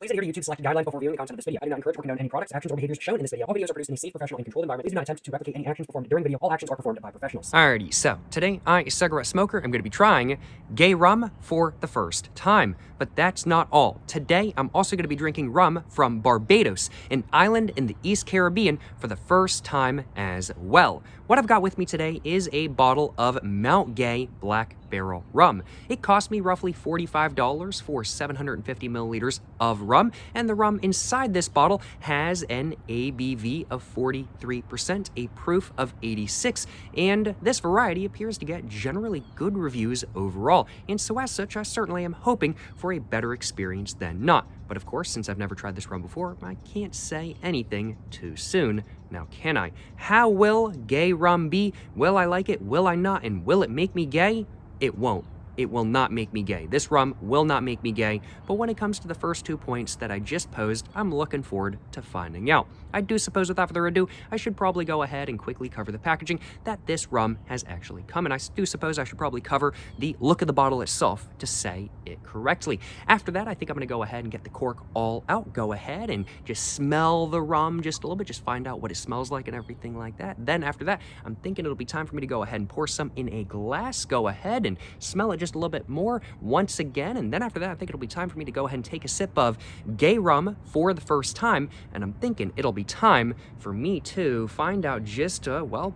Please adhere to YouTube's selected guidelines before viewing the content of this video. I do not encourage or condone any products, actions, or behaviors shown in this video. All videos are produced in a safe, professional, and controlled environment. Please do not attempt to replicate any actions performed during the video. All actions are performed by professionals. Alrighty, so today I, a cigarette smoker, am going to be trying Gay Rum for the first time. But that's not all. Today, I'm also going to be drinking rum from Barbados, an island in the East Caribbean, for the first time as well. What I've got with me today is a bottle of Mount Gay Black Barrel rum. It cost me roughly $45 for 750 milliliters of rum, and the rum inside this bottle has an ABV of 43%, a proof of 86, and this variety appears to get generally good reviews overall, and so as such, I certainly am hoping for a better experience than not. But of course, since I've never tried this rum before, I can't say anything too soon. Now, can I? How will Gay Rum be? Will I like it? Will I not? And will it make me gay? It won't. It will not make me gay. This rum will not make me gay, but when it comes to the first 2 points that I just posed, I'm looking forward to finding out. I do suppose without further ado, I should probably go ahead and quickly cover the packaging that this rum has actually come in. I do suppose I should probably cover the look of the bottle itself to say it correctly. After that, I think I'm going to go ahead and get the cork all out, go ahead and just smell the rum just a little bit, just find out what it smells like and everything like that. Then after that, I'm thinking it'll be time for me to go ahead and pour some in a glass, go ahead and smell it just a little bit more once again, and then after that I think it'll be time for me to go ahead and take a sip of Gay Rum for the first time, and I'm thinking it'll be time for me to find out just well,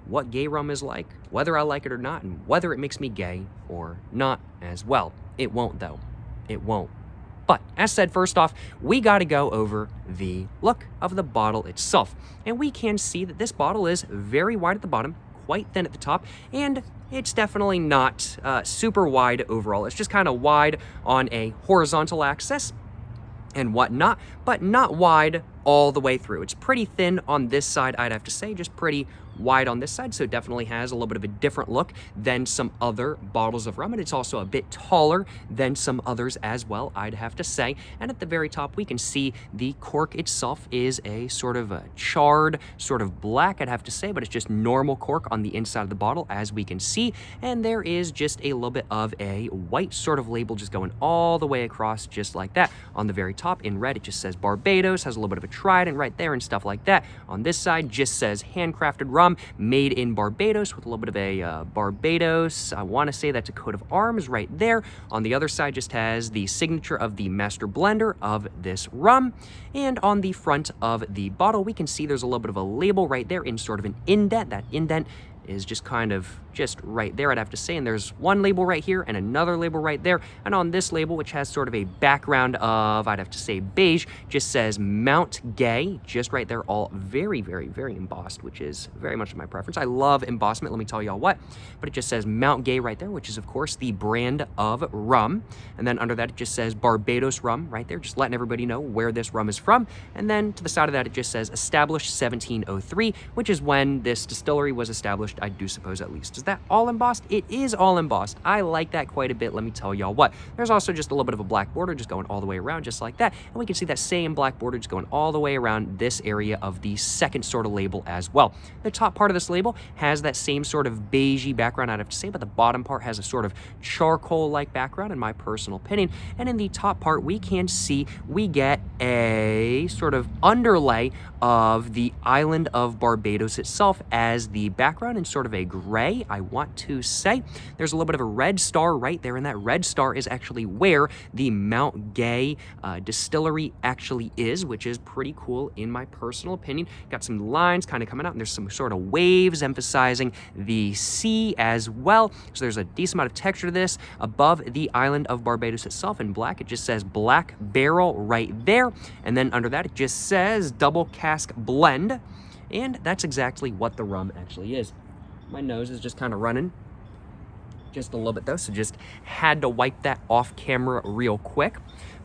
what Gay Rum is like, whether I like it or not, and whether it makes me gay or not as well. It won't though. It won't. But as said, first off, we got to go over the look of the bottle itself, and we can see that this bottle is very wide at the bottom, quite thin at the top, and it's definitely not super wide overall. It's just kind of wide on a horizontal axis and whatnot, but not wide all the way through. It's pretty thin on this side, I'd have to say, just pretty wide on this side, so it definitely has a little bit of a different look than some other bottles of rum, and it's also a bit taller than some others as well, I'd have to say. And at the very top, we can see the cork itself is a sort of a charred, sort of black, I'd have to say, but it's just normal cork on the inside of the bottle, as we can see, and there is just a little bit of a white sort of label just going all the way across, just like that. On the very top, in red, it just says Barbados, has a little bit of a trident right there and stuff like that. On this side, just says handcrafted rum, made in Barbados, with a little bit of a Barbados, I want to say that's a coat of arms right there. On the other side just has the signature of the master blender of this rum, and on the front of the bottle we can see there's a little bit of a label right there in sort of an indent. That indent is just kind of just right there, I'd have to say, and there's one label right here and another label right there, and on this label, which has sort of a background of, I'd have to say, beige, just says Mount Gay, just right there, all very, very, very embossed, which is very much my preference. I love embossment, let me tell y'all what, but it just says Mount Gay right there, which is, of course, the brand of rum, and then under that, it just says Barbados rum right there, just letting everybody know where this rum is from, and then to the side of that, it just says established 1703, which is when this distillery was established, I do suppose, at least. Is that all embossed? It is all embossed. I like that quite a bit, let me tell y'all what. There's also just a little bit of a black border just going all the way around, just like that, and we can see that same black border just going all the way around this area of the second sort of label as well. The top part of this label has that same sort of beigey background, I'd have to say, but the bottom part has a sort of charcoal-like background, in my personal opinion, and in the top part, we can see we get a sort of underlay of the island of Barbados itself as the background in sort of a gray, I want to say. There's a little bit of a red star right there, and that red star is actually where the Mount Gay distillery actually is, which is pretty cool in my personal opinion. Got some lines kind of coming out, and there's some sort of waves emphasizing the sea as well. So there's a decent amount of texture to this. Above the island of Barbados itself in black, it just says Black Barrel right there, and then under that it just says Double Cask Blend, and that's exactly what the rum actually is. My nose is just kind of running just a little bit though, so just had to wipe that off camera real quick.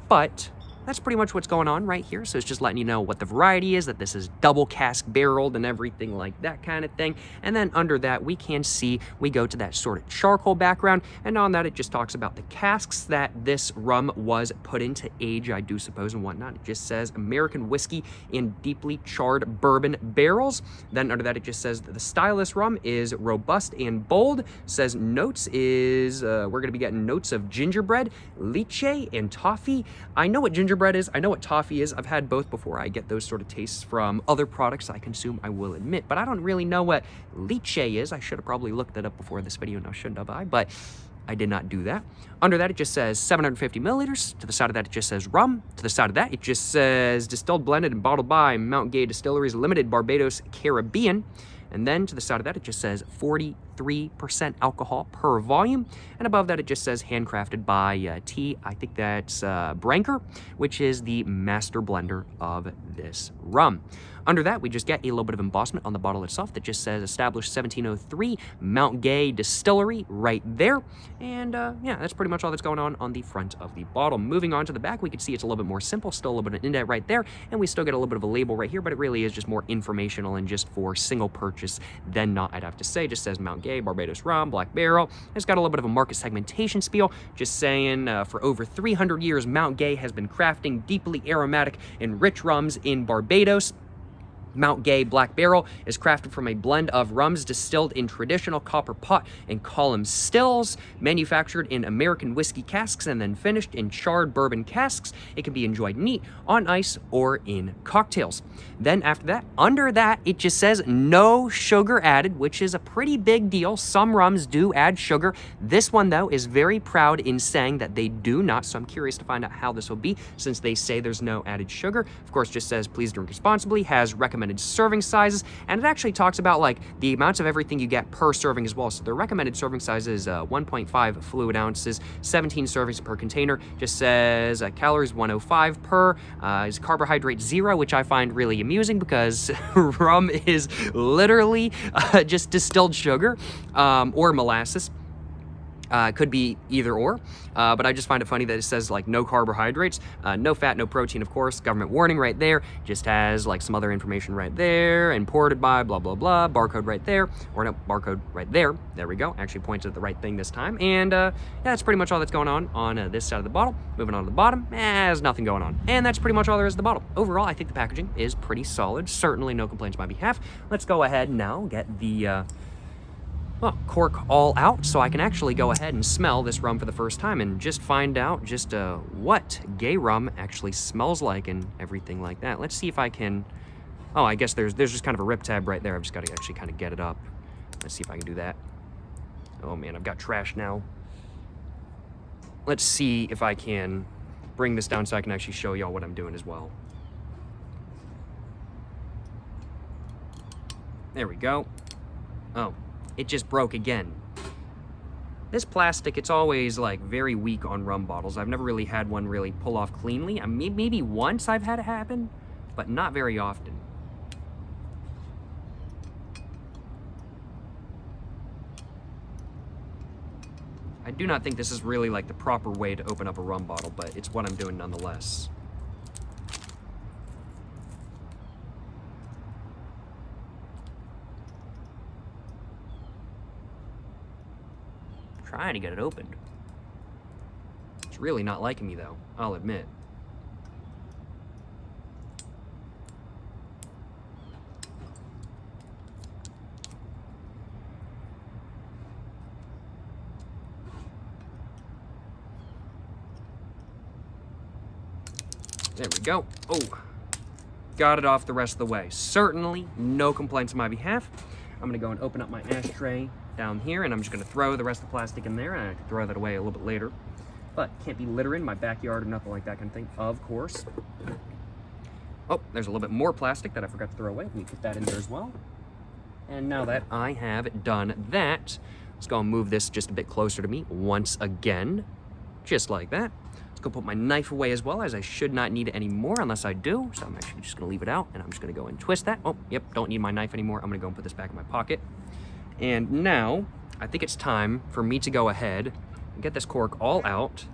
But that's pretty much what's going on right here. So it's just letting you know what the variety is, that this is double cask barreled and everything like that kind of thing. And then under that, we can see we go to that sort of charcoal background. And on that, it just talks about the casks that this rum was put into age, I do suppose, and whatnot. It just says American whiskey in deeply charred bourbon barrels. Then under that, it just says that the style of this rum is robust and bold. It says notes is, we're going to be getting notes of gingerbread, lychee, and toffee. I know what gingerbread gingerbread is. I know what toffee is. I've had both before. I get those sort of tastes from other products I consume, I will admit. But I don't really know what lychee is. I should have probably looked that up before this video, now shouldn't have I? But I did not do that. Under that, it just says 750 milliliters. To the side of that, it just says rum. To the side of that, it just says distilled, blended, and bottled by Mount Gay Distilleries Limited, Barbados, Caribbean. And then to the side of that, it just says 43% alcohol per volume. And above that, it just says handcrafted by T. I think that's Branker, which is the master blender of this rum. Under that, we just get a little bit of embossment on the bottle itself that just says established 1703 Mount Gay Distillery right there. And yeah, that's pretty much all that's going on the front of the bottle. Moving on to the back, we can see it's a little bit more simple, still a little bit of an indent right there, and we still get a little bit of a label right here, but it really is just more informational and just for single purchase than not, I'd have to say. Just says Mount Gay, Barbados rum, black barrel. It's got a little bit of a market segmentation spiel, just saying for over 300 years, Mount Gay has been crafting deeply aromatic and rich rums in Barbados. Mount Gay Black Barrel is crafted from a blend of rums distilled in traditional copper pot and column stills, manufactured in American whiskey casks and then finished in charred bourbon casks. It can be enjoyed neat, on ice, or in cocktails. Then after that, under that, it just says no sugar added, which is a pretty big deal. Some rums do add sugar. This one, though, is very proud in saying that they do not, so I'm curious to find out how this will be since they say there's no added sugar. Of course, just says please drink responsibly, has recommended serving sizes, and it actually talks about like the amounts of everything you get per serving as well. So the recommended serving size is 1.5 fluid ounces, 17 servings per container. Just says calories 105 per, is carbohydrate 0, which I find really amusing because rum is literally just distilled sugar or molasses. Could be either or, but I just find it funny that it says like no carbohydrates, no fat, no protein, of course. Government warning right there. Just has like some other information right there. Imported by blah, blah, blah. Barcode right there. Or no, barcode right there. There we go. Actually points at the right thing this time. And yeah, that's pretty much all that's going on this side of the bottle. Moving on to the bottom, there's nothing going on. And that's pretty much all there is to the bottle. Overall, I think the packaging is pretty solid. Certainly no complaints on my behalf. Let's go ahead now, get the cork all out so I can actually go ahead and smell this rum for the first time and just find out just what Gay Rum actually smells like and everything like that. Let's see if I can... Oh, I guess there's just kind of a rip tab right there. I've just got to actually kind of get it up. Let's see if I can do that. Oh man, I've got trash now. Let's see if I can bring this down so I can actually show y'all what I'm doing as well. There we go. Oh. It just broke again. This plastic, it's always like very weak on rum bottles. I've never really had one really pull off cleanly. I mean, maybe once I've had it happen, but not very often. I do not think this is really like the proper way to open up a rum bottle, but it's what I'm doing nonetheless. Trying to get it opened. It's really not liking me though, I'll admit. There we go. Oh, got it off the rest of the way. Certainly no complaints on my behalf. I'm gonna go and open up my ashtray down here, and I'm just gonna throw the rest of the plastic in there, and I can throw that away a little bit later. But can't be littering my backyard or nothing like that kind of thing, of course. Oh, there's a little bit more plastic that I forgot to throw away. Let me put that in there as well. And now that I have done that, let's go and move this just a bit closer to me once again, just like that. Let's go put my knife away as well, as I should not need it anymore unless I do. So I'm actually just gonna leave it out, and I'm just gonna go and twist that. Oh, yep, don't need my knife anymore. I'm gonna go and put this back in my pocket. And now, I think it's time for me to go ahead and get this cork all out.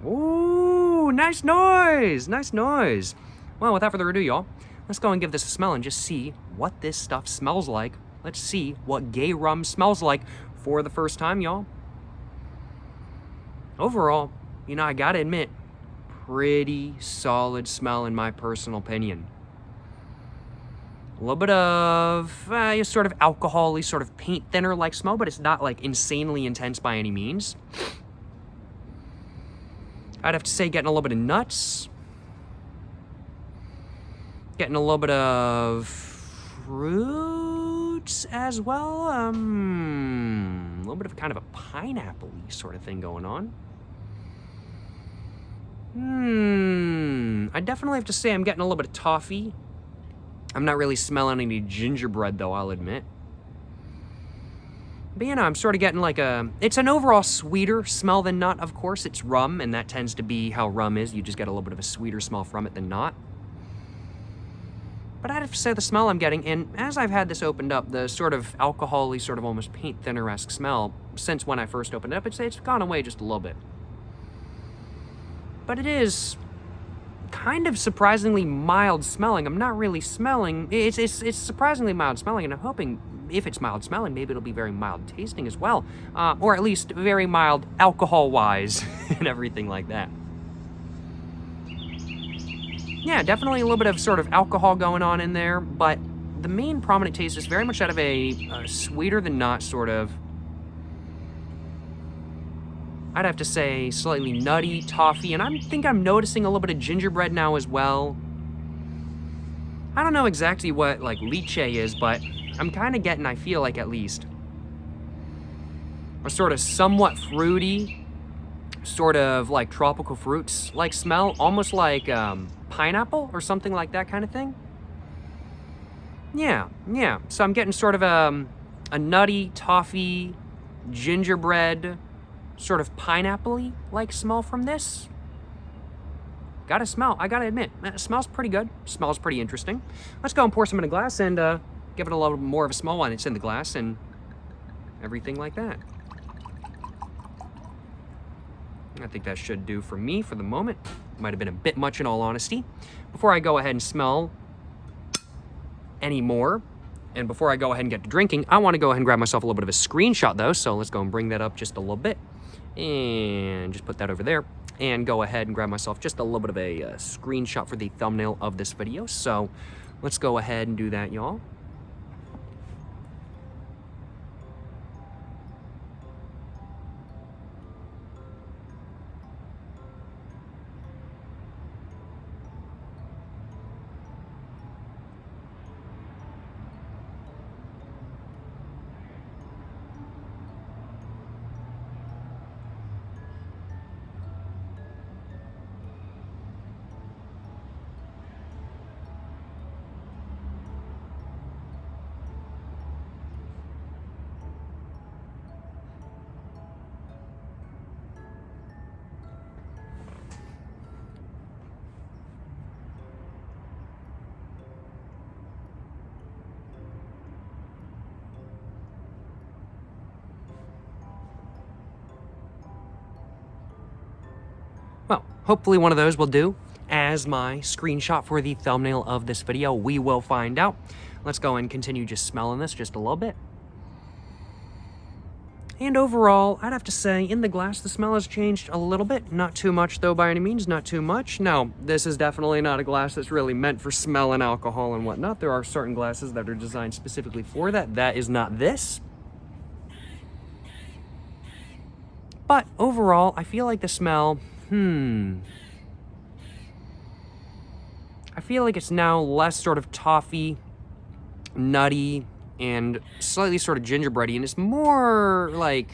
Ooh, nice noise, nice noise. Well, without further ado, y'all, let's go and give this a smell and just see what this stuff smells like. Let's see what Gay Rum smells like for the first time, y'all. Overall, you know, I gotta admit, pretty solid smell in my personal opinion. A little bit of sort of alcohol-y, sort of paint thinner-like smell, but it's not like insanely intense by any means. I'd have to say getting a little bit of nuts. Getting a little bit of fruits as well. A little bit of kind of a pineapple-y sort of thing going on. I definitely have to say I'm getting a little bit of toffee. I'm not really smelling any gingerbread, though, I'll admit. But, you know, I'm sort of getting like it's an overall sweeter smell than not, of course. It's rum, and that tends to be how rum is. You just get a little bit of a sweeter smell from it than not. But I'd have to say the smell I'm getting, and as I've had this opened up, the sort of alcohol-y, sort of almost paint thinner-esque smell, since when I first opened it up, I'd say it's gone away just a little bit. But it is kind of surprisingly mild smelling. I'm not really smelling, it's surprisingly mild smelling, and I'm hoping if it's mild smelling, maybe it'll be very mild tasting as well. Or at least very mild alcohol-wise and everything like that. Yeah, definitely a little bit of sort of alcohol going on in there, but the main prominent taste is very much out of a sweeter than not sort of, I'd have to say, slightly nutty toffee, and I think I'm noticing a little bit of gingerbread now as well. I don't know exactly what, like, lychee is, but I'm kind of getting, I feel like at least, a sort of somewhat fruity, sort of like tropical fruits like smell, almost like pineapple or something like that kind of thing. Yeah. So I'm getting sort of a nutty, toffee, gingerbread, sort of pineapple-y like smell from this. I gotta admit, it smells pretty good. Smells pretty interesting. Let's go and pour some in a glass and give it a little more of a smell when it's in the glass and everything like that. I think that should do for me for the moment. Might have been a bit much in all honesty. Before I go ahead and smell any more, and before I go ahead and get to drinking, I want to go ahead and grab myself a little bit of a screenshot though, so let's go and bring that up just a little bit. And just put that over there. And go ahead and grab myself just a little bit of a screenshot for the thumbnail of this video. So let's go ahead and do that, y'all. Well, hopefully one of those will do as my screenshot for the thumbnail of this video. We will find out. Let's go and continue just smelling this just a little bit. And overall, I'd have to say, in the glass, the smell has changed a little bit. Not too much, though, by any means. Not too much. No, this is definitely not a glass that's really meant for smelling alcohol and whatnot. There are certain glasses that are designed specifically for that. That is not this. But overall, I feel like the smell... I feel like it's now less sort of toffee, nutty, and slightly sort of gingerbready, and it's more like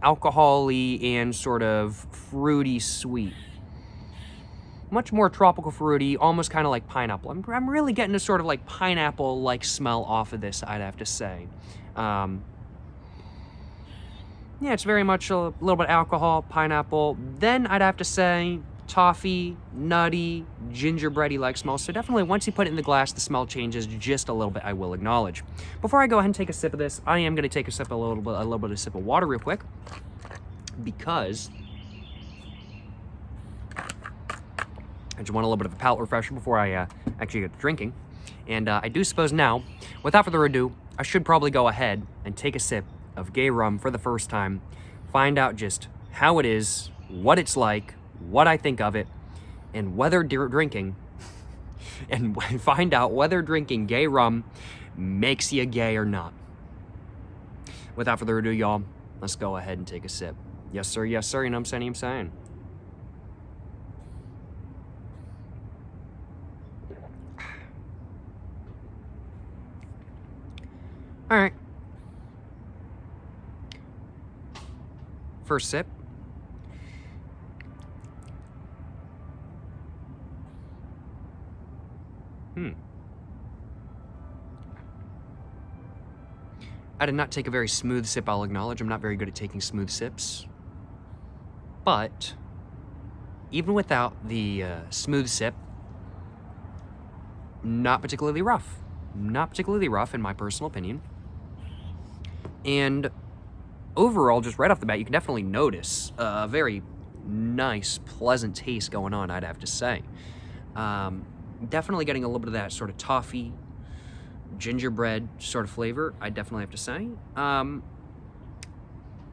alcohol-y and sort of fruity sweet. Much more tropical fruity, almost kind of like pineapple. I'm really getting a sort of like pineapple-like smell off of this, I'd have to say. Yeah, it's very much a little bit alcohol, pineapple. Then I'd have to say toffee, nutty, gingerbready-like smell. So definitely once you put it in the glass, the smell changes just a little bit, I will acknowledge. Before I go ahead and take a sip of this, I am going to take a little bit of sip of water real quick, because I just want a little bit of a palate refresher before I actually get to drinking. And I do suppose now, without further ado, I should probably go ahead and take a sip of Gay Rum for the first time, find out just how it is, what it's like, what I think of it, and whether drinking, and find out whether drinking Gay Rum makes you gay or not. Without further ado, y'all, let's go ahead and take a sip. Yes, sir, you know what I'm saying? All right. First sip. I did not take a very smooth sip, I'll acknowledge. I'm not very good at taking smooth sips. But even without the smooth sip, not particularly rough. Not particularly rough, in my personal opinion. And overall, just right off the bat, you can definitely notice a very nice, pleasant taste going on, I'd have to say. Definitely getting a little bit of that sort of toffee, gingerbread sort of flavor, I definitely have to say. I'm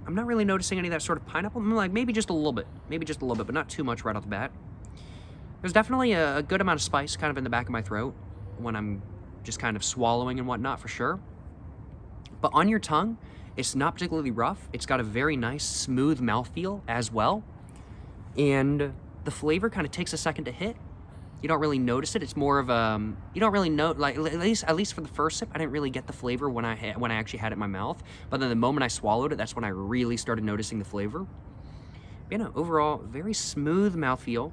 not really noticing any of that sort of pineapple. Like, maybe just a little bit, but not too much right off the bat. There's definitely a good amount of spice kind of in the back of my throat when I'm just kind of swallowing and whatnot, for sure. But on your tongue, it's not particularly rough. It's got a very nice, smooth mouthfeel as well. And the flavor kind of takes a second to hit. You don't really notice it. It's more of you don't really know, like, at least for the first sip, I didn't really get the flavor when I actually had it in my mouth. But then the moment I swallowed it, that's when I really started noticing the flavor. You know, overall, very smooth mouthfeel.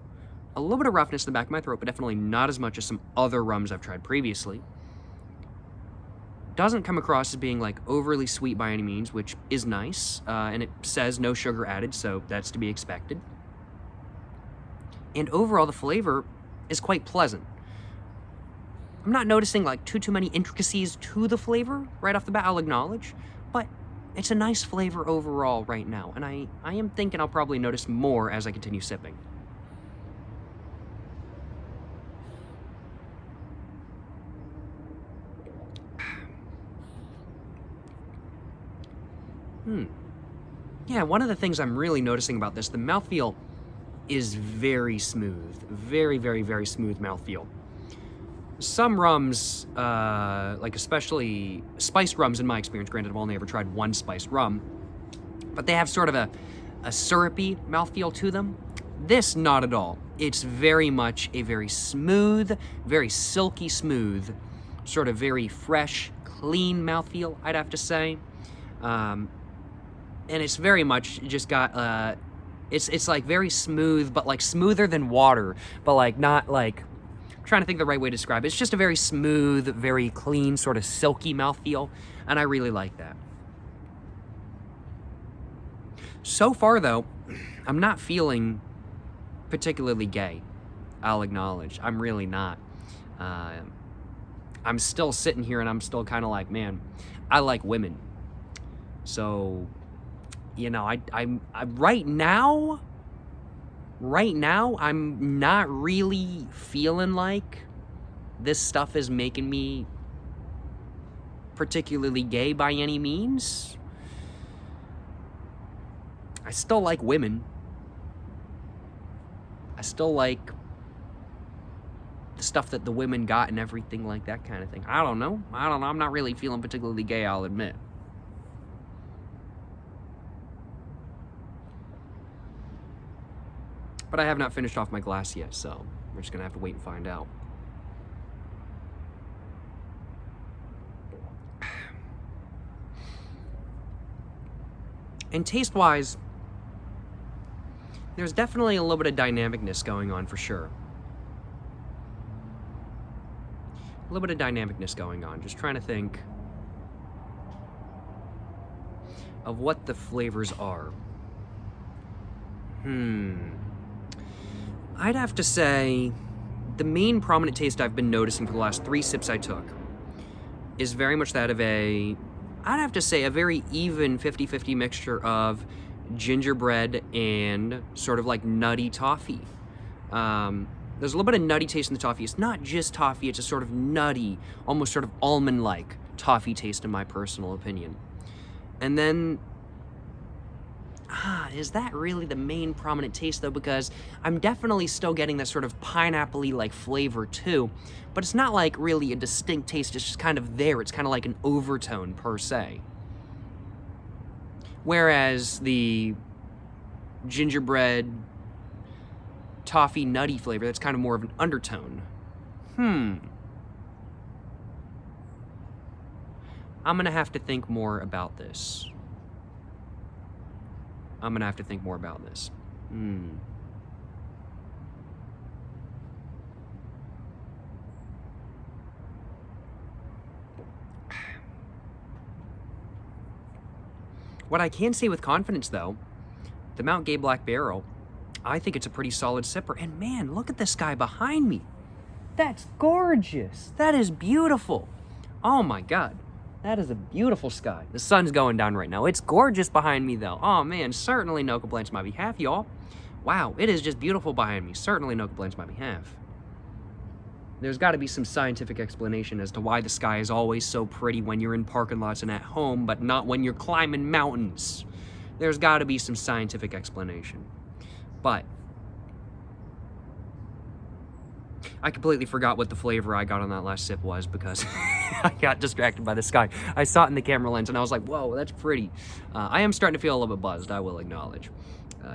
A little bit of roughness in the back of my throat, but definitely not as much as some other rums I've tried previously. Doesn't come across as being like overly sweet by any means, which is nice. And it says no sugar added, so that's to be expected. And overall, the flavor is quite pleasant. I'm not noticing like too many intricacies to the flavor right off the bat, I'll acknowledge, but it's a nice flavor overall right now, and I am thinking I'll probably notice more as I continue sipping. Yeah, one of the things I'm really noticing about this, the mouthfeel is very smooth. Very, very, very smooth mouthfeel. Some rums, like especially spiced rums in my experience, granted I've only ever tried one spiced rum, but they have sort of a syrupy mouthfeel to them. This, not at all. It's very much a very smooth, very silky smooth, sort of very fresh, clean mouthfeel, I'd have to say. And it's very much just got, it's like very smooth, but like smoother than water, but like not like, I'm trying to think of the right way to describe it. It's just a very smooth, very clean, sort of silky mouthfeel, and I really like that. So far though, I'm not feeling particularly gay, I'll acknowledge. I'm really not. I'm still sitting here and I'm still kind of like, man, I like women. So, you know, I'm right now, I'm not really feeling like this stuff is making me particularly gay by any means. I still like women. I still like the stuff that the women got and everything like that kind of thing. I don't know. I'm not really feeling particularly gay, I'll admit. But I have not finished off my glass yet, so we're just gonna have to wait and find out. And taste-wise, there's definitely a little bit of dynamicness going on for sure. A little bit of dynamicness going on. Just trying to think of what the flavors are. I'd have to say the main prominent taste I've been noticing for the last 3 sips I took is very much that of I'd have to say a very even 50-50 mixture of gingerbread and sort of like nutty toffee. There's a little bit of nutty taste in the toffee. It's not just toffee, it's a sort of nutty, almost sort of almond-like toffee taste in my personal opinion. And then, is that really the main prominent taste though? Because I'm definitely still getting that sort of pineapple-y like flavor too, but it's not like really a distinct taste, it's just kind of there. It's kind of like an overtone per se. Whereas the gingerbread toffee nutty flavor, that's kind of more of an undertone. I'm gonna have to think more about this. What I can say with confidence, though, the Mount Gay Black Barrel, I think it's a pretty solid sipper. And man, look at this guy behind me. That's gorgeous. That is beautiful. Oh my God. That is a beautiful sky. The sun's going down right now. It's gorgeous behind me, though. Oh man, certainly no complaints on my behalf, y'all. Wow, it is just beautiful behind me. Certainly no complaints on my behalf. There's got to be some scientific explanation as to why the sky is always so pretty when you're in parking lots and at home, but not when you're climbing mountains. There's got to be some scientific explanation. But I completely forgot what the flavor I got on that last sip was because I got distracted by the sky. I saw it in the camera lens and I was like, whoa, that's pretty. I am starting to feel a little bit buzzed, I will acknowledge.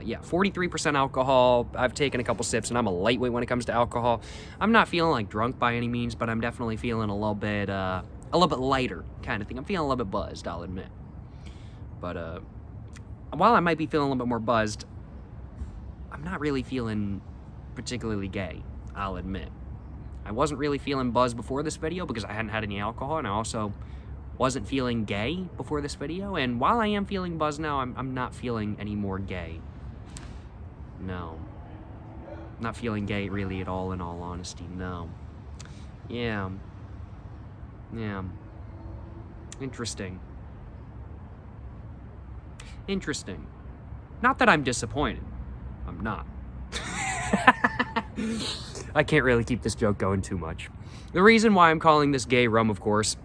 Yeah, 43% alcohol. I've taken a couple sips and I'm a lightweight when it comes to alcohol. I'm not feeling like drunk by any means, but I'm definitely feeling a little bit lighter kind of thing. I'm feeling a little bit buzzed, I'll admit. But while I might be feeling a little bit more buzzed, I'm not really feeling particularly gay, I'll admit. I wasn't really feeling buzzed before this video because I hadn't had any alcohol, and I also wasn't feeling gay before this video. And while I am feeling buzzed now, I'm not feeling any more gay. No. Not feeling gay really at all, in all honesty, no. Yeah. Interesting. Not that I'm disappointed. I'm not. I can't really keep this joke going too much. The reason why I'm calling this Gay Rum, of course,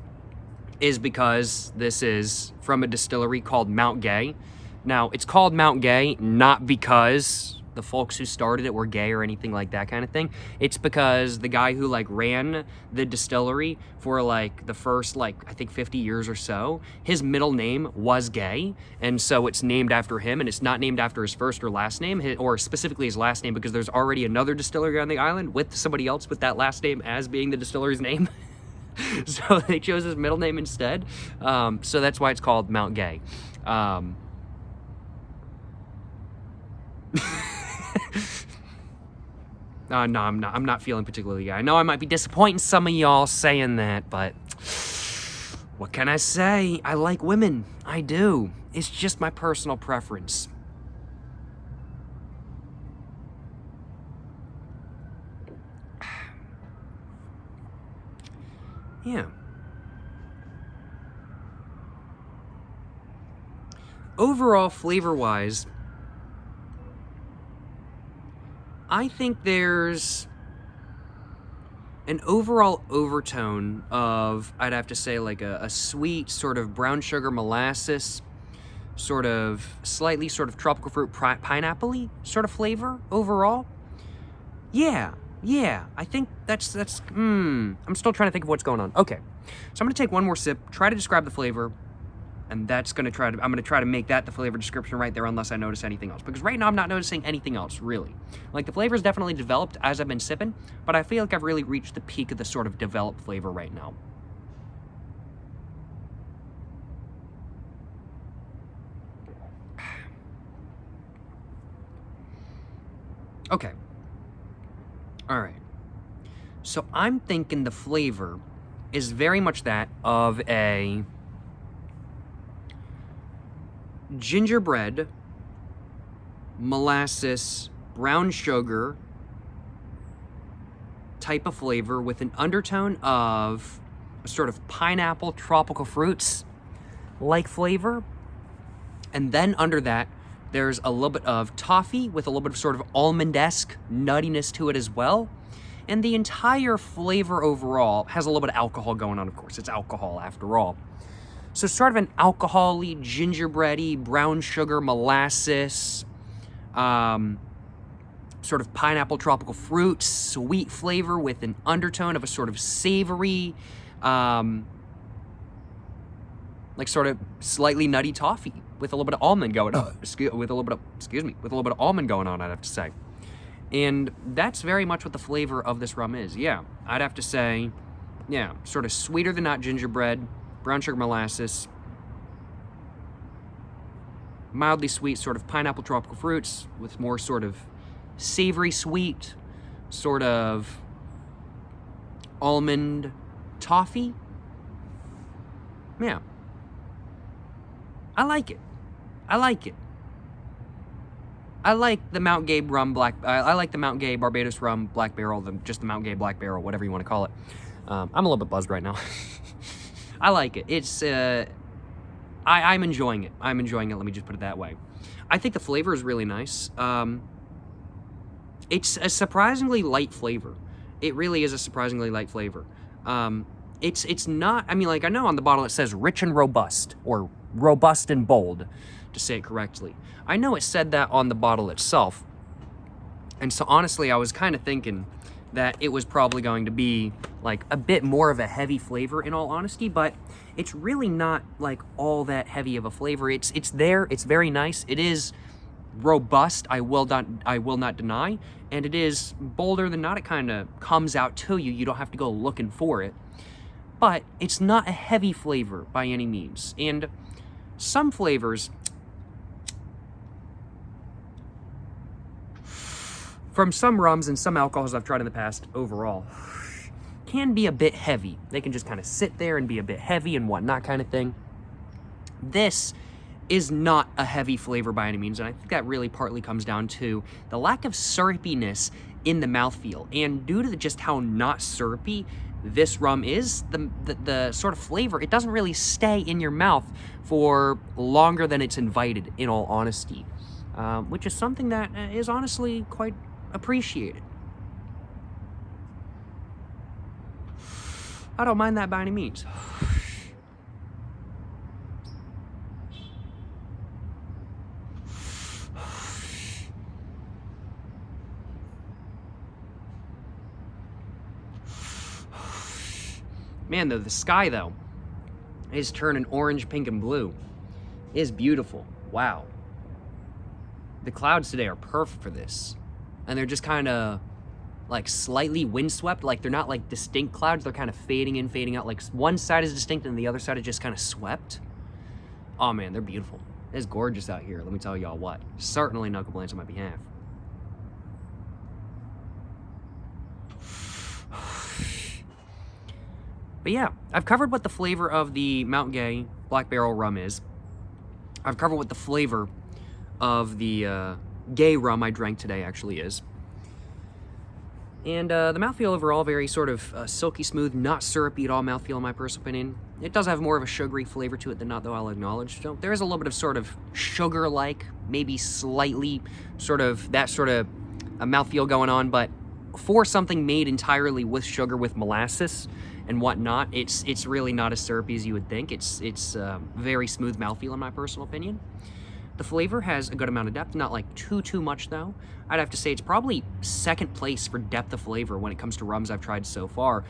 is because this is from a distillery called Mount Gay. Now, it's called Mount Gay not because the folks who started it were gay or anything like that kind of thing. It's because the guy who ran the distillery for the first I think 50 years or so, his middle name was Gay, and so it's named after him, and it's not named after his first or last name, or specifically his last name, because there's already another distillery on the island with somebody else with that last name as being the distillery's name. So they chose his middle name instead. So that's why it's called Mount Gay. No, I'm not feeling particularly gay. I know I might be disappointing some of y'all saying that, but what can I say? I like women. I do. It's just my personal preference. Yeah. Overall, flavor-wise, I think there's an overall overtone of, I'd have to say, a sweet sort of brown sugar molasses, sort of slightly sort of tropical fruit pineapple-y sort of flavor overall. Yeah, I think that's I'm still trying to think of what's going on. Okay, so I'm gonna take one more sip, try to describe the flavor, and I'm gonna try to make that the flavor description right there unless I notice anything else. Because right now I'm not noticing anything else, really. The flavor's definitely developed as I've been sipping, but I feel like I've really reached the peak of the sort of developed flavor right now. Okay. All right. So I'm thinking the flavor is very much that of a gingerbread, molasses, brown sugar type of flavor with an undertone of a sort of pineapple, tropical fruits like flavor. And then under that, there's a little bit of toffee with a little bit of sort of almond-esque nuttiness to it as well. And the entire flavor overall has a little bit of alcohol going on, of course. It's alcohol after all. So sort of an alcohol-y, gingerbread-y, brown sugar, molasses, sort of pineapple, tropical fruit, sweet flavor with an undertone of a sort of savory, sort of slightly nutty toffee with a little bit of almond going on. With a little bit of almond going on, I'd have to say. And that's very much what the flavor of this rum is. Yeah, I'd have to say, yeah, sort of sweeter than not gingerbread, brown sugar molasses, mildly sweet sort of pineapple tropical fruits with more sort of savory sweet, sort of almond toffee. Yeah. I like it. I like it. I like the Mount Gay rum I like the Mount Gay Barbados rum black barrel, just the Mount Gay black barrel, whatever you want to call it. I'm a little bit buzzed right now. I like it. It's I'm enjoying it. I'm enjoying it. Let me just put it that way. I think the flavor is really nice. It's a surprisingly light flavor. It really is a surprisingly light flavor. It's not, I mean, like, I know on the bottle it says rich and robust, or robust and bold, to say it correctly. I know it said that on the bottle itself. And so honestly, I was kind of thinking that it was probably going to be like a bit more of a heavy flavor, in all honesty, but it's really not like all that heavy of a flavor. It's there, it's very nice. It is robust, I will not deny, and it is bolder than not. It kind of comes out to you. You don't have to go looking for it. But it's not a heavy flavor by any means. And some flavors from some rums and some alcohols I've tried in the past overall can be a bit heavy. They can just kind of sit there and be a bit heavy and whatnot kind of thing. This is not a heavy flavor by any means, and I think that really partly comes down to the lack of syrupiness in the mouthfeel. And due to just how not syrupy this rum is, the sort of flavor, it doesn't really stay in your mouth for longer than it's invited, in all honesty, which is something that is honestly quite appreciated. I don't mind that by any means. Man, though, the sky, though, is turning orange, pink, and blue. It is beautiful. Wow. The clouds today are perfect for this. And they're just kind of, like, slightly windswept. Like, they're not, like, distinct clouds. They're kind of fading in, fading out. Like, one side is distinct and the other side is just kind of swept. Oh, man, they're beautiful. It's gorgeous out here, let me tell y'all what. Certainly no complaints on my behalf. But yeah, I've covered what the flavor of the Mount Gay Black Barrel rum is. I've covered what the flavor of the Gay rum I drank today actually is. And the mouthfeel overall, very sort of silky smooth, not syrupy at all mouthfeel in my personal opinion. It does have more of a sugary flavor to it than not, though, I'll acknowledge. So there is a little bit of sort of sugar-like, maybe slightly sort of that sort of a mouthfeel going on, but for something made entirely with sugar, with molasses and whatnot, it's really not as syrupy as you would think. It's very smooth mouthfeel in my personal opinion. The flavor has a good amount of depth, not like too much though. I'd have to say it's probably second place for depth of flavor when it comes to rums I've tried so far,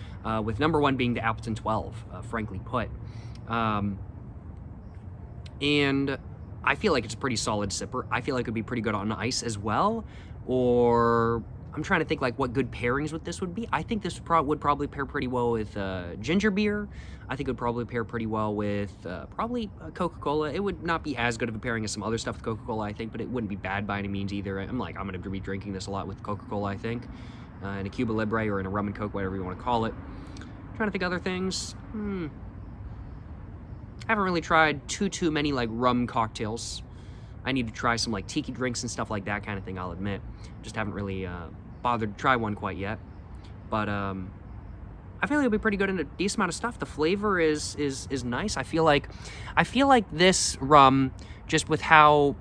with number one being the Appleton 12, frankly put. And I feel like it's a pretty solid sipper. I feel like it would be pretty good on ice as well, or I'm trying to think like what good pairings with this would be. I think this would probably pair pretty well with ginger beer. I think it would probably pair pretty well with probably Coca-Cola. It would not be as good of a pairing as some other stuff with Coca-Cola, I think, but it wouldn't be bad by any means either. I'm going to be drinking this a lot with Coca-Cola, I think, in a Cuba Libre or in a rum and Coke, whatever you want to call it. Trying to think other things. I haven't really tried too many like rum cocktails. I need to try some like tiki drinks and stuff like that kind of thing, I'll admit. Just haven't really bothered to try one quite yet. But I feel like it'll be pretty good in a decent amount of stuff. The flavor is nice. I feel like this rum, just with how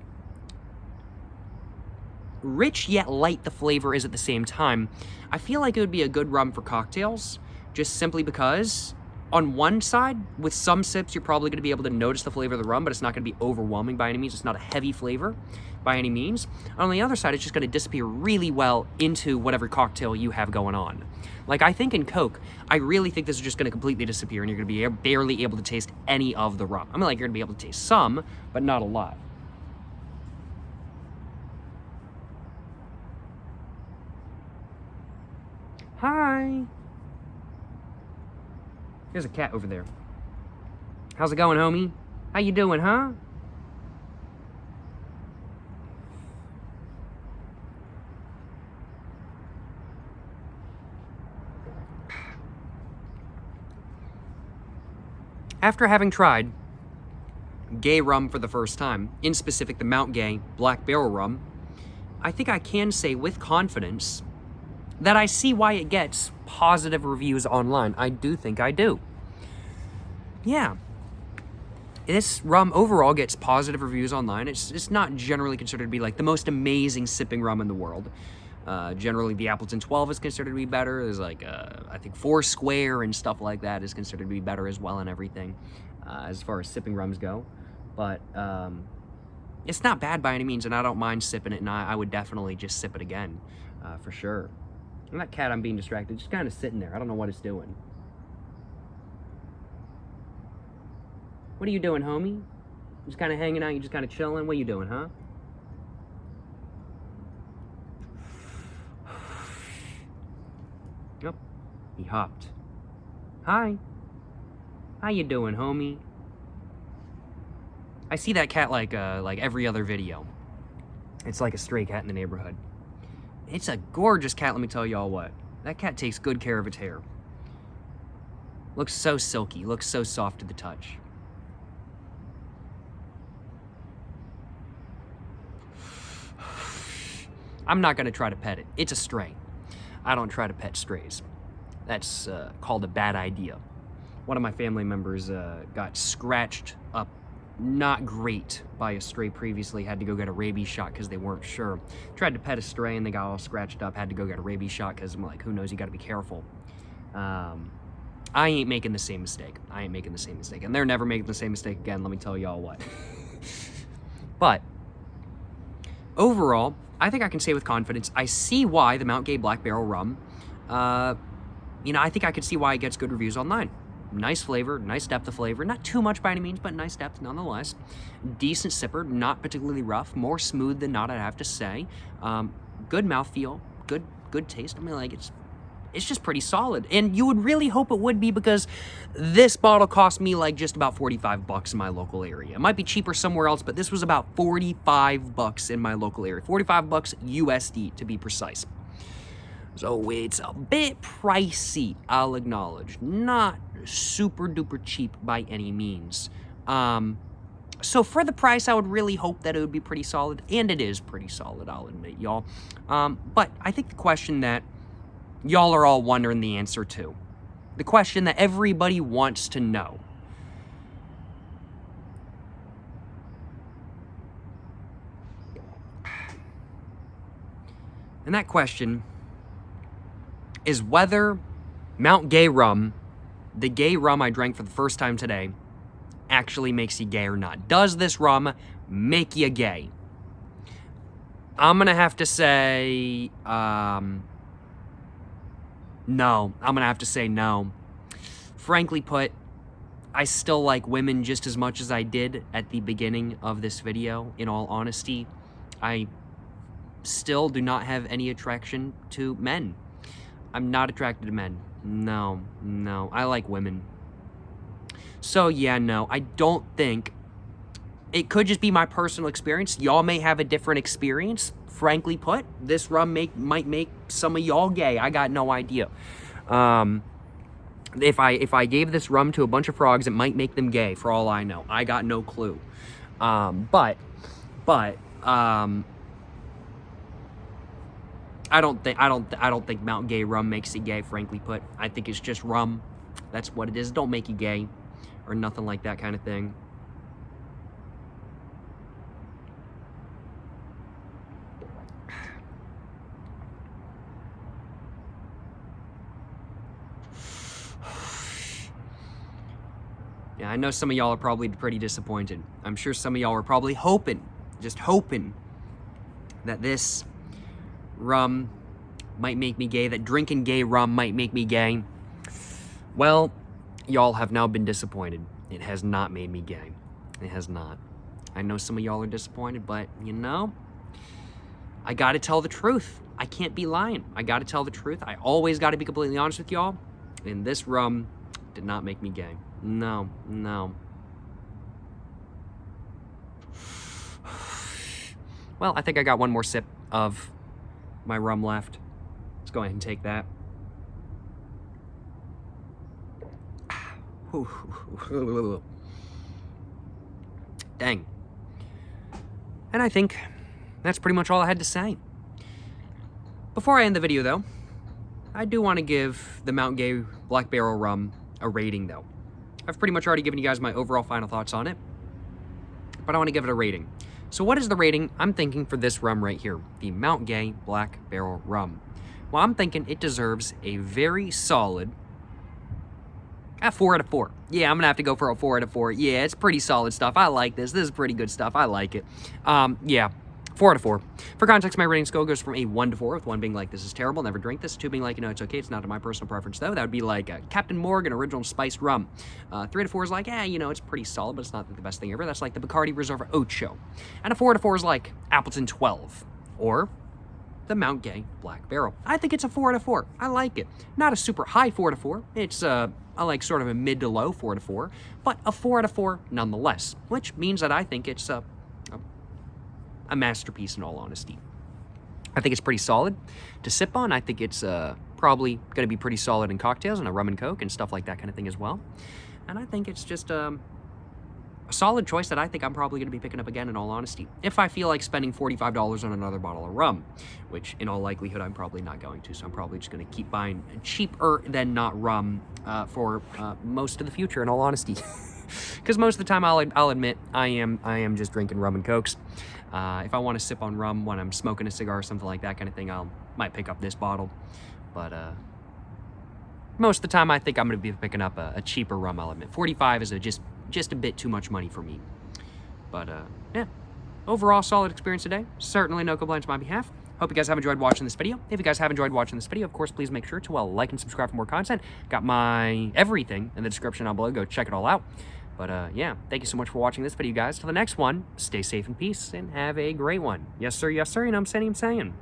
rich yet light the flavor is at the same time, I feel like it would be a good rum for cocktails, just simply because on one side, with some sips, you're probably going to be able to notice the flavor of the rum, but it's not going to be overwhelming by any means. It's not a heavy flavor by any means. On the other side, it's just going to disappear really well into whatever cocktail you have going on. Like, I think in Coke, I really think this is just going to completely disappear, and you're going to be barely able to taste any of the rum. I mean, like, you're going to be able to taste some, but not a lot. Hi! There's a cat over there. How's it going, homie? How you doing, huh? After having tried Gay Rum for the first time, in specific the Mount Gay Black Barrel Rum, I think I can say with confidence that I see why it gets positive reviews online. I do think I do. Yeah. This rum overall gets positive reviews online. It's not generally considered to be like the most amazing sipping rum in the world. Generally, the Appleton 12 is considered to be better. There's like, I think Foursquare and stuff like that is considered to be better as well and everything, as far as sipping rums go. But it's not bad by any means, and I don't mind sipping it, and I would definitely just sip it again, for sure. And that cat, I'm being distracted, just kind of sitting there. I don't know what it's doing. What are you doing, homie? Just kind of hanging out, you just kind of chilling? What are you doing, huh? Yep, he hopped. Hi. How you doing, homie? I see that cat like every other video. It's like a stray cat in the neighborhood. It's a gorgeous cat, let me tell y'all what. That cat takes good care of its hair. Looks so silky, looks so soft to the touch. I'm not gonna try to pet it. It's a stray. I don't try to pet strays. That's called a bad idea. One of my family members got scratched up not great by a stray previously, had to go get a rabies shot because they weren't sure. Tried to pet a stray and they got all scratched up, had to go get a rabies shot because I'm like, who knows, you gotta be careful. I ain't making the same mistake. I ain't making the same mistake. And they're never making the same mistake again, let me tell y'all what. But overall, I think I can say with confidence, I see why the Mount Gay Black Barrel Rum, you know, I think I can see why it gets good reviews online. Nice flavor, nice depth of flavor. Not too much by any means, but nice depth nonetheless. Decent sipper, not particularly rough. More smooth than not, I'd have to say. Good mouthfeel, good taste. I mean, like, it's just pretty solid. And you would really hope it would be, because this bottle cost me like just about 45 bucks in my local area. It might be cheaper somewhere else, but this was about 45 bucks in my local area. 45 bucks USD to be precise. So it's a bit pricey, I'll acknowledge. Not super duper cheap by any means. So for the price, I would really hope that it would be pretty solid, and it is pretty solid, I'll admit, y'all. But I think the question that y'all are all wondering the answer to, the question that everybody wants to know, and that question is whether Mount Gay Rum, the gay rum I drank for the first time today, actually makes you gay or not. Does this rum make you gay? I'm gonna have to say, no. I'm gonna have to say no. Frankly put, I still like women just as much as I did at the beginning of this video, in all honesty. I still do not have any attraction to men. I'm not attracted to men. No. I like women. So yeah, no, I don't think. It could just be my personal experience. Y'all may have a different experience. Frankly put, this rum might make some of y'all gay. I got no idea. If I gave this rum to a bunch of frogs, it might make them gay, for all I know. I got no clue. But I don't think Mount Gay Rum makes you gay, frankly put. I think it's just rum. That's what it is. Don't make you gay or nothing like that kind of thing. Yeah, I know some of y'all are probably pretty disappointed. I'm sure some of y'all are probably hoping, just hoping, that this rum might make me gay, that drinking gay rum might make me gay. Well, y'all have now been disappointed. It has not made me gay. It has not. I know some of y'all are disappointed, but, you know, I gotta tell the truth. I can't be lying. I gotta tell the truth. I always gotta be completely honest with y'all. And this rum did not make me gay. No. Well, I think I got one more sip of my rum left. Let's go ahead and take that. Dang. And I think that's pretty much all I had to say. Before I end the video, though, I do want to give the Mount Gay Black Barrel Rum a rating, though. I've pretty much already given you guys my overall final thoughts on it, but I want to give it a rating. So what is the rating I'm thinking for this rum right here, the Mount Gay Black Barrel Rum? Well, I'm thinking it deserves a very solid 4 out of 4. Yeah, I'm going to have to go for a 4 out of 4. Yeah, it's pretty solid stuff. I like this. This is pretty good stuff. I like it. Yeah, 4 out of 4. For context, my rating scale goes from a 1 to 4, with 1 being like, this is terrible, never drink this. 2 being like, you know, it's okay. It's not to my personal preference, though. That would be like Captain Morgan Original Spiced Rum. 3 out of 4 is like, you know, it's pretty solid, but it's not the best thing ever. That's like the Bacardi Reserva Ocho. And a 4 out of 4 is like Appleton 12. Or the Mount Gay Black Barrel. I think it's a 4 out of 4. I like it. Not a super high 4 out of 4. It's I like sort of a mid to low 4 out of 4, but a 4 out of 4 nonetheless, which means that I think it's a masterpiece in all honesty. I think it's pretty solid to sip on. I think it's probably going to be pretty solid in cocktails and a rum and coke and stuff like that kind of thing as well. And I think it's just a solid choice that I think I'm probably going to be picking up again in all honesty, if I feel like spending $45 on another bottle of rum, which in all likelihood I'm probably not going to. So I'm probably just going to keep buying cheaper than not rum for most of the future in all honesty. Because most of the time I'll admit I am just drinking rum and cokes. If I want to sip on rum when I'm smoking a cigar or something like that kind of thing, might pick up this bottle. But most of the time I think I'm going to be picking up a cheaper rum, I'll admit. 45 is just a bit too much money for me. But yeah, overall solid experience today. Certainly no complaints on my behalf. Hope you guys have enjoyed watching this video. If you guys have enjoyed watching this video, of course, please make sure to like and subscribe for more content. Got my everything in the description down below. Go check it all out. But yeah, thank you so much for watching this video, guys. Till the next one, stay safe and peace, and have a great one. Yes, sir. Yes, sir. You know what I'm saying?